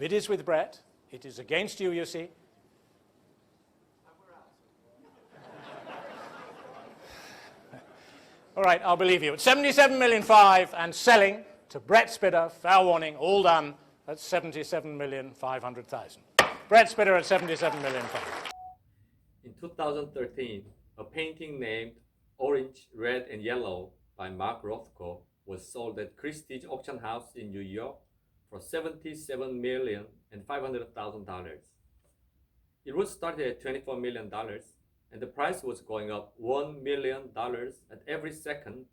bid is with Brett. It is against you, you see. All right, I'll believe you. At 77.5 million and selling to Brett's bidder, fair warning, all done at 77,500,000. Brett's bidder at 77.5 million. In 2013, a painting named Orange, Red, and Yellow by Mark Rothko was sold at Christie's auction house in New York for $77,500,000. It was started at $24 million, and the price was going up $1 million at every second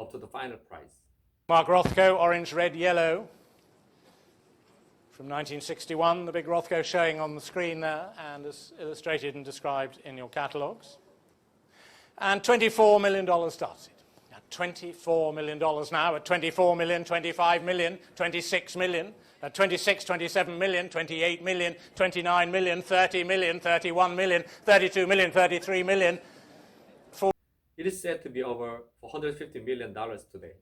up to the final price. Mark Rothko, Orange, Red, Yellow, from 1961, the big Rothko showing on the screen there and is illustrated and described in your catalogues. And $24 million starts it. At $24 million now, at 24 million, 25 million, 26 million, at 26, 27 million, 28 million, 29 million, 30 million, 31 million, 32 million, 33 million. It is said to be over $450 million today.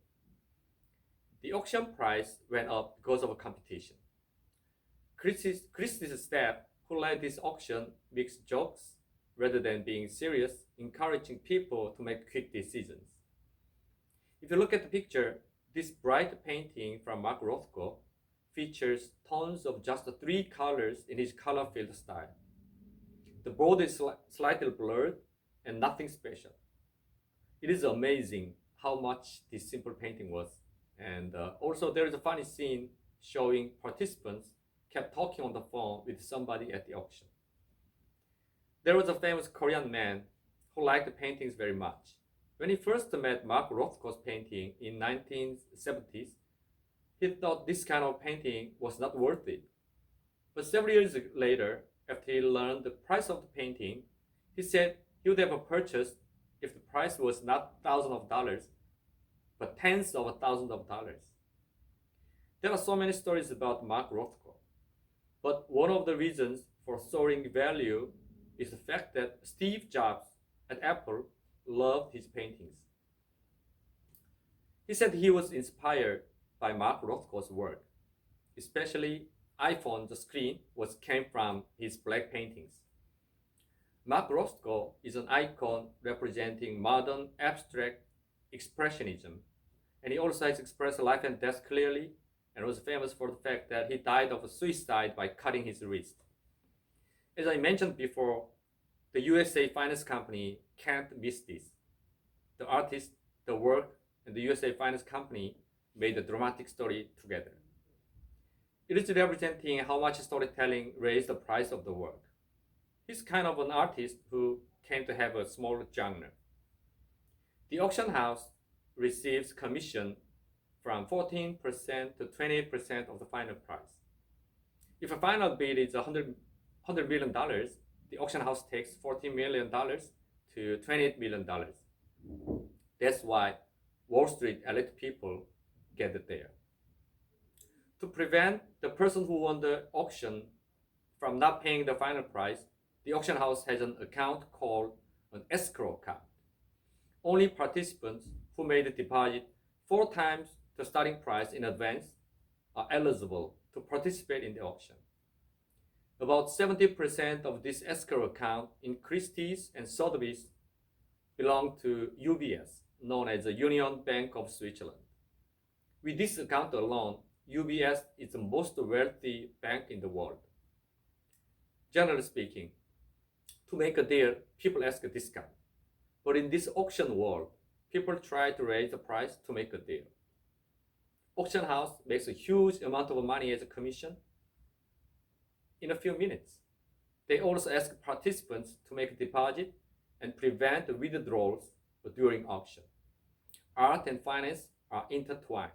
The auction price went up because of a competition. Christie's staff who led this auction makes jokes rather than being serious, encouraging people to make quick decisions. If you look at the picture, this bright painting from Mark Rothko features tones of just 3 colors in his color-filled style. The board is slightly blurred and nothing special. It is amazing how much this simple painting was. And also there is a funny scene showing participants kept talking on the phone with somebody at the auction. There was a famous Korean man who liked the paintings very much. When he first met Mark Rothko's painting in 1970s, he thought this kind of painting was not worth it. But several years later, after he learned the price of the painting, he said he would have purchased if the price was not thousands of dollars, but tens of thousands of dollars. There are so many stories about Mark Rothko, but one of the reasons for soaring value is the fact that Steve Jobs at Apple loved his paintings. He said he was inspired by Mark Rothko's work, especially iPhone's screen came from his black paintings. Mark Rothko is an icon representing modern abstract expressionism, and he also has expressed life and death clearly and was famous for the fact that he died of suicide by cutting his wrist. As I mentioned before, the USA Finance Company can't miss this. The artist, the work, and the USA Finance Company made a dramatic story together. It is representing how much storytelling raised the price of the work. He's kind of an artist who came to have a small genre. The auction house receives commission from 14% to 28% of the final price. If a final bid is $100 million, the auction house takes $14 million to $28 million. That's why Wall Street elite people get there. To prevent the person who won the auction from not paying the final price, the auction house has an account called an escrow account. Only participants who made a deposit 4 times the starting price in advance are eligible to participate in the auction. About 70% of this escrow account in Christie's and Sotheby's belong to UBS, known as the Union Bank of Switzerland. With this account alone, UBS is the most wealthy bank in the world. Generally speaking, to make a deal, people ask a discount. But in this auction world, people try to raise the price to make a deal. Auction house makes a huge amount of money as a commission in a few minutes. They also ask participants to make a deposit and prevent withdrawals during auction. Art and finance are intertwined.